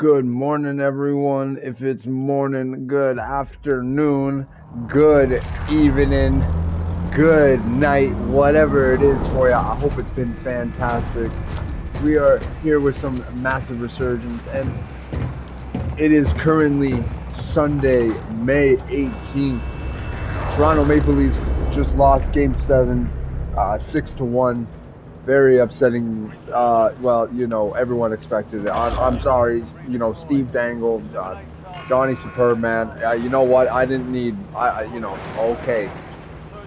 Good morning, everyone. If it's morning, good afternoon, good evening, good night, whatever it is for you. I hope it's been fantastic. We are here with some massive resurgence, and it is currently Sunday, May 18th. Toronto Maple Leafs just lost Game 7, 6-1. Very upsetting. Well, everyone expected it. I'm sorry, Steve Dangle, Johnny Superb, man. You know what? I didn't need. Okay.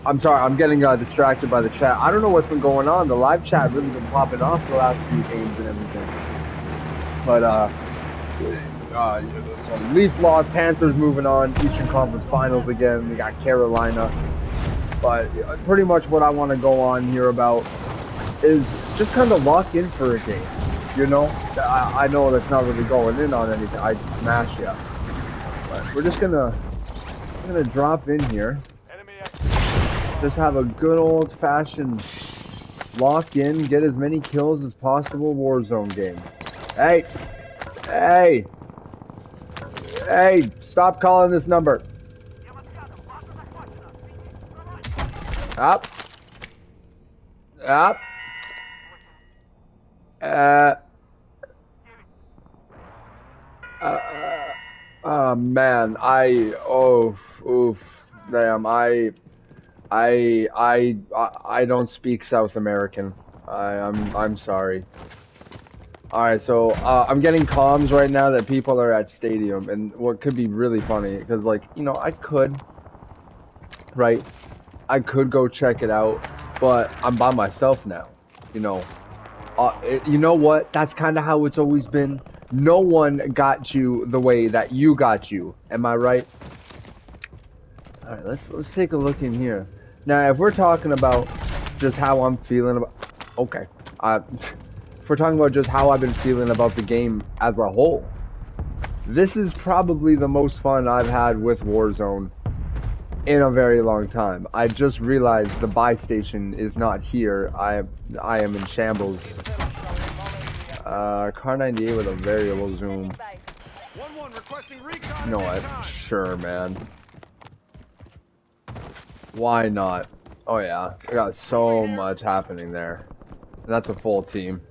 I'm sorry. I'm getting distracted by the chat. I don't know what's been going on. The live chat really been popping off the last few games and everything. But so Leafs lost. Panthers moving on. Eastern Conference Finals again. We got Carolina. But pretty much what I want to go on here about is just kind of lock in for a game. I know that's not really going in on anything. I smash you, but we're just gonna drop in here. Just have a good old-fashioned lock in, get as many kills as possible Warzone game. Hey, stop calling this number. Up. Man, damn, I don't speak South American. I'm sorry. Alright, so, I'm getting comms right now that people are at stadium, and what could be really funny, because, like, I could go check it out, but I'm by myself now, you know what? That's kind of how it's always been. No one got you the way that you got you. Am I right? All right, let's take a look in here. Now, if we're talking about just how I'm feeling about, okay, if we're talking about just how I've been feeling about the game as a whole, this is probably the most fun I've had with Warzone in a very long time. I just realized the buy station is not here. I am in shambles. Car 98 with a variable zoom. You know what? Sure, man. Why not? Oh yeah, we got so much happening there. That's a full team.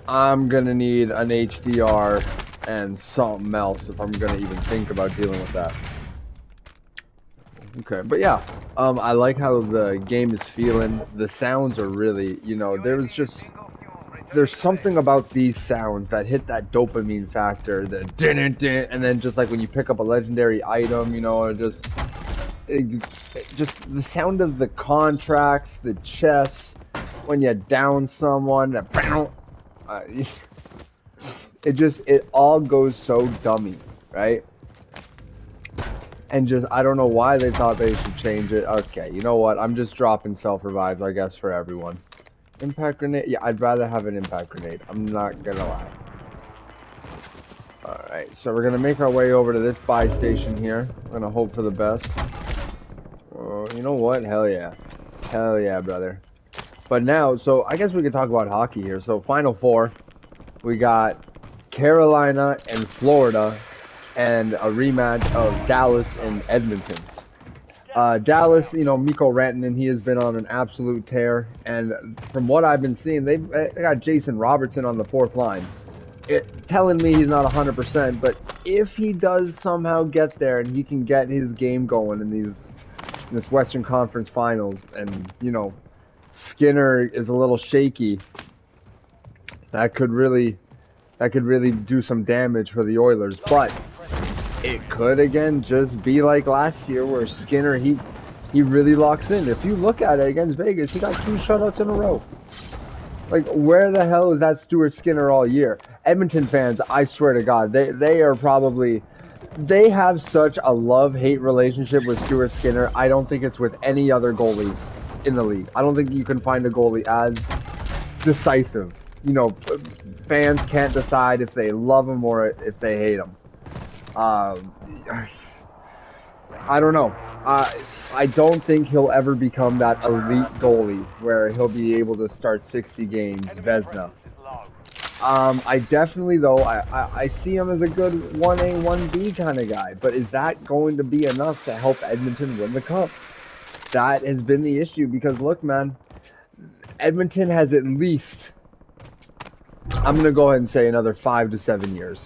I'm gonna need an HDR and something else if I'm gonna even think about dealing with that. Okay, but yeah, I like how the game is feeling. The sounds are really, there's something about these sounds that hit that dopamine factor, the din-din-din, and then just like when you pick up a legendary item, just the sound of the contracts, the chests, when you down someone, it all goes so dummy, right? And just, I don't know why they thought they should change it. Okay, you know what? I'm just dropping self-revives, I guess, for everyone. Impact grenade? Yeah, I'd rather have an impact grenade. I'm not gonna lie. Alright, so we're gonna make our way over to this buy station here. We're gonna hope for the best. You know what? Hell yeah. Hell yeah, brother. But now, so I guess we could talk about hockey here. So, Final Four. We got Carolina and Florida, and a rematch of Dallas and Edmonton. Dallas, Mikko Rantanen, he has been on an absolute tear, and from what I've been seeing, they got Jason Robertson on the fourth line. Telling me he's not 100%, but if he does somehow get there and he can get his game going in this Western Conference Finals, and Skinner is a little shaky, that could really do some damage for the Oilers, but it could again just be like last year where Skinner he really locks in. If you look at it against Vegas, he got 2 shutouts in a row. Like, where the hell is that Stuart Skinner all year? Edmonton fans, I swear to God, they have such a love-hate relationship with Stuart Skinner. I don't think it's with any other goalie in the league. I don't think you can find a goalie as decisive. Fans can't decide if they love him or if they hate him. I don't know. I don't think he'll ever become that elite goalie where he'll be able to start 60 games, Vezina. I definitely, though, I see him as a good 1A, 1B kind of guy. But is that going to be enough to help Edmonton win the cup? That has been the issue because, look, man, Edmonton has at least, I'm going to go ahead and say another 5 to 7 years.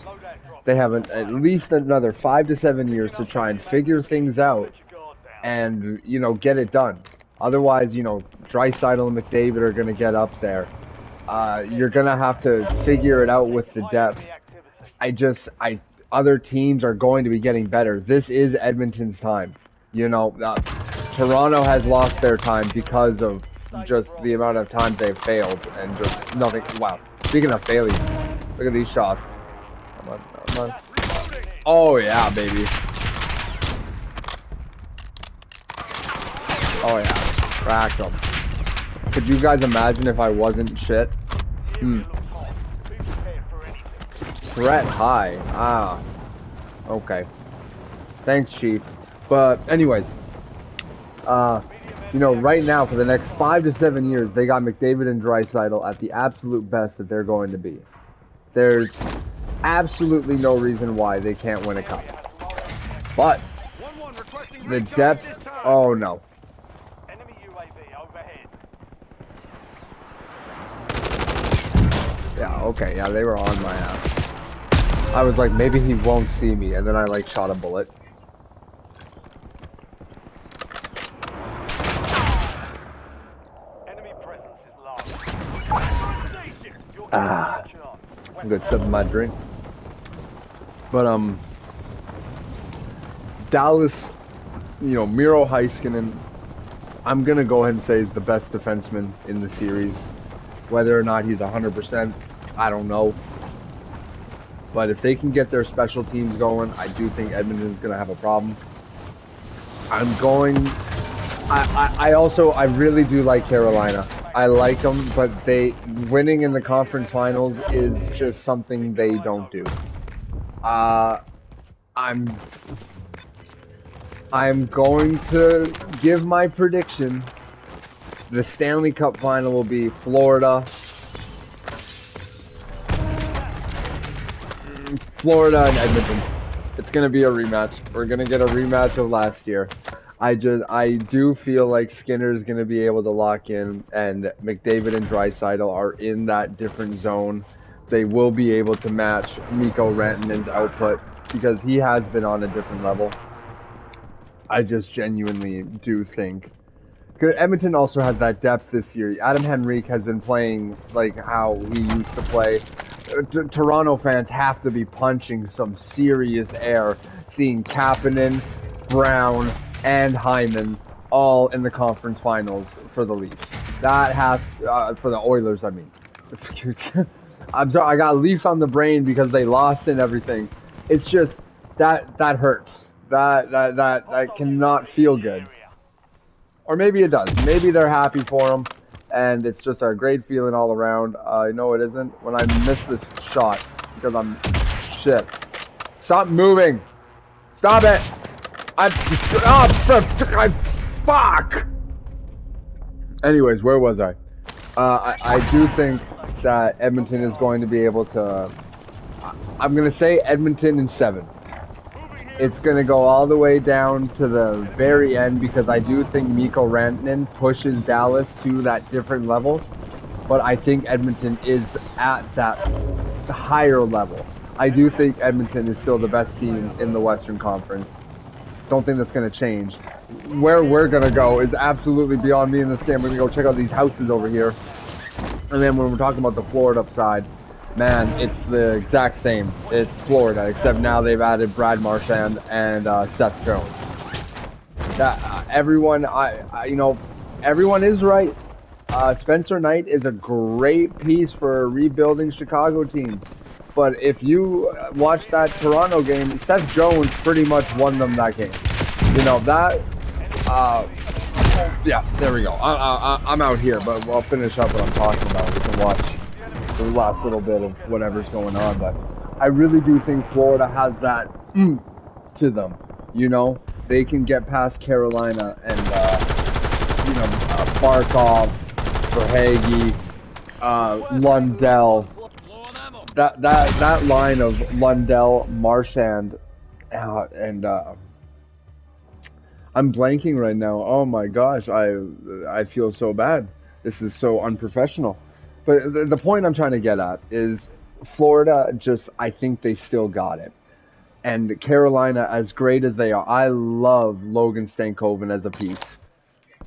They have at least another 5 to 7 years to try and figure things out and, you know, get it done. Otherwise, you know, Draisaitl and McDavid are going to get up there. You're going to have to figure it out with the depth. Other teams are going to be getting better. This is Edmonton's time. You know, Toronto has lost their time because of just the amount of times they've failed and just nothing. Wow. Speaking of failure, look at these shots. Come on, come on. Oh, yeah, baby. Oh, yeah. Cracked them. Could you guys imagine if I wasn't shit? Threat high. Ah. Okay. Thanks, Chief. But anyways, you know, right now for the next 5 to 7 years, they got McDavid and Draisaitl at the absolute best that they're going to be. There's absolutely no reason why they can't win a cup. But the depth. Oh no. Yeah, okay, yeah, they were on my ass. I was like, maybe he won't see me, and then I, like, shot a bullet. Ah, I'm good sip of my drink. But, Dallas, you know, Miro Heiskanen, I'm gonna go ahead and say is the best defenseman in the series. Whether or not he's 100%, I don't know. But if they can get their special teams going, I do think Edmonton's going to have a problem. I really do like Carolina. I like them, but winning in the conference finals is just something they don't do. I'm going to give my prediction. The Stanley Cup final will be Florida and Edmonton. It's going to be a rematch. We're going to get a rematch of last year. I do feel like Skinner's going to be able to lock in, and McDavid and Draisaitl are in that different zone. They will be able to match Mikko Rantanen's output because he has been on a different level. I just genuinely do think. Edmonton also has that depth this year. Adam Henrique has been playing like how he used to play. Toronto fans have to be punching some serious air seeing Kapanen, Brown, and Hyman all in the conference finals for the Leafs. That has for the Oilers, I mean. I'm sorry, I got Leafs on the brain because they lost and everything. It's just that hurts. That cannot feel good. Or maybe it does. Maybe they're happy for them, and it's just a great feeling all around. No, it isn't. When I miss this shot, because I'm shit. Stop moving. Stop it. Fuck. Anyways, where was I? I do think that Edmonton is going to be able to. I'm going to say Edmonton in 7. It's going to go all the way down to the very end because I do think Mikko Rantanen pushes Dallas to that different level. But I think Edmonton is at that higher level. I do think Edmonton is still the best team in the Western Conference. Don't think that's going to change. Where we're going to go is absolutely beyond me in this game. We're going to go check out these houses over here. And then when we're talking about the Florida side, man, it's the exact same. It's Florida, except now they've added Brad Marchand and Seth Jones. Everyone is right. Spencer Knight is a great piece for a rebuilding Chicago team. But if you watch that Toronto game, Seth Jones pretty much won them that game. You know, that... yeah, there we go. I'm out here, but I'll finish up what I'm talking about. We can watch the last little bit of whatever's going on, but I really do think Florida has that to them. You know, they can get past Carolina and Barkov, Verhaeghe, Lundell, that line of Lundell, Marchand, and I'm blanking right now. Oh my gosh, I feel so bad. This is so unprofessional. But the point I'm trying to get at is Florida just, I think they still got it. And Carolina, as great as they are, I love Logan Stankoven as a piece.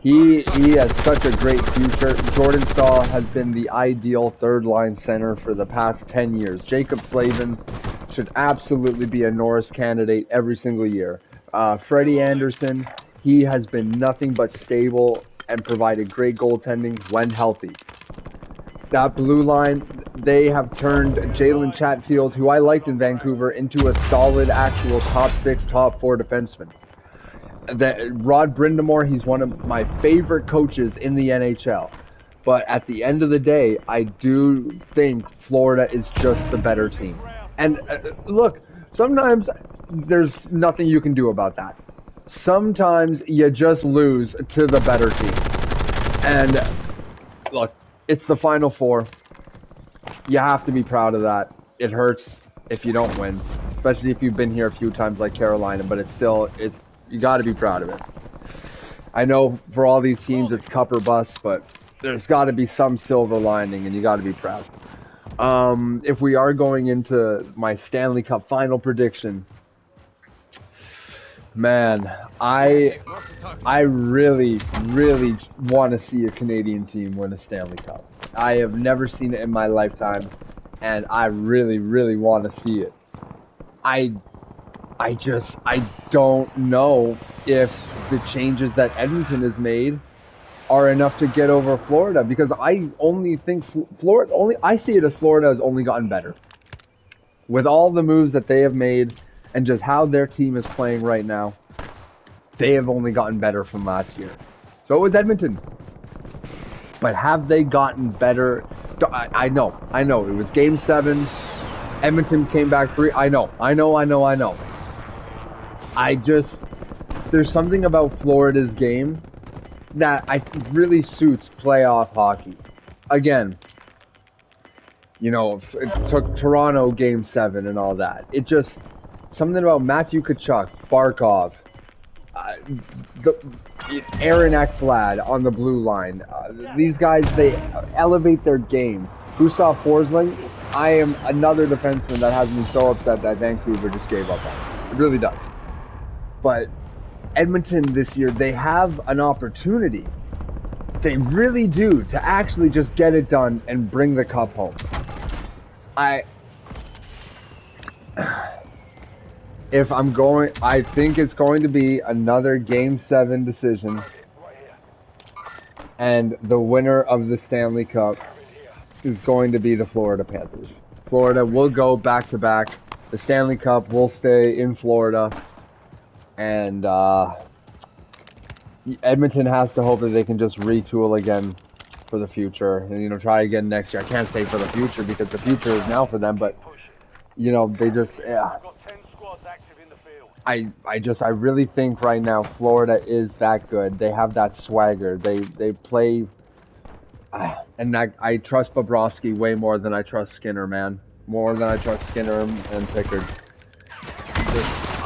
He has such a great future. Jordan Stahl has been the ideal third line center for the past 10 years. Jacob Slavin should absolutely be a Norris candidate every single year. Freddie Anderson, he has been nothing but stable and provided great goaltending when healthy. That blue line, they have turned Jalen Chatfield, who I liked in Vancouver, into a solid actual top 6, top 4 defenseman. Rod Brindamore, he's one of my favorite coaches in the NHL. But at the end of the day, I do think Florida is just the better team. And look, sometimes there's nothing you can do about that. Sometimes you just lose to the better team. And look, it's the Final Four. You have to be proud of that. It hurts if you don't win, especially if you've been here a few times like Carolina, but it's you got to be proud of it. I know for all these teams it's cup or bust, but there's got to be some silver lining, and you got to be proud. If we are going into my Stanley Cup final prediction, man, I really, really want to see a Canadian team win a Stanley Cup. I have never seen it in my lifetime, and I really, really want to see it. I don't know if the changes that Edmonton has made are enough to get over Florida, because I only think I see it as Florida has only gotten better. With all the moves that they have made and just how their team is playing right now, they have only gotten better from last year. So it was Edmonton. But have they gotten better? I know. It was Game 7. Edmonton came back 3. I know. There's something about Florida's game that really suits playoff hockey. Again, it took Toronto Game 7 and all that. It just, something about Matthew Tkachuk, Barkov, Aaron Ekblad on the blue line. These guys, they elevate their game. Gustav Forsling, I am another defenseman that has me so upset that Vancouver just gave up on. It really does. But Edmonton this year, they have an opportunity. They really do, to actually just get it done and bring the cup home. I think it's going to be another Game 7 decision. And the winner of the Stanley Cup is going to be the Florida Panthers. Florida will go back-to-back. The Stanley Cup will stay in Florida. And Edmonton has to hope that they can just retool again for the future and try again next year. I can't say for the future because the future is now for them, but they just I really think right now Florida is that good. They have that swagger. They play, and I trust Bobrovsky way more than I trust Skinner, man. More than I trust Skinner and Pickard.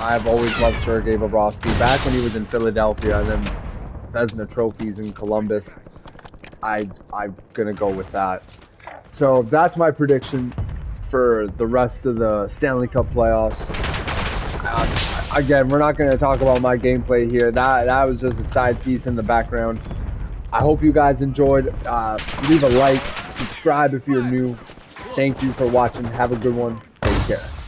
I've always loved Sergei Bobrovsky. Back when he was in Philadelphia and then Vezina trophies in Columbus, I'm gonna go with that. So that's my prediction for the rest of the Stanley Cup playoffs. Again, we're not going to talk about my gameplay here. That was just a side piece in the background. I hope you guys enjoyed. Leave a like, subscribe if you're new. Thank you for watching. Have a good one. Take care.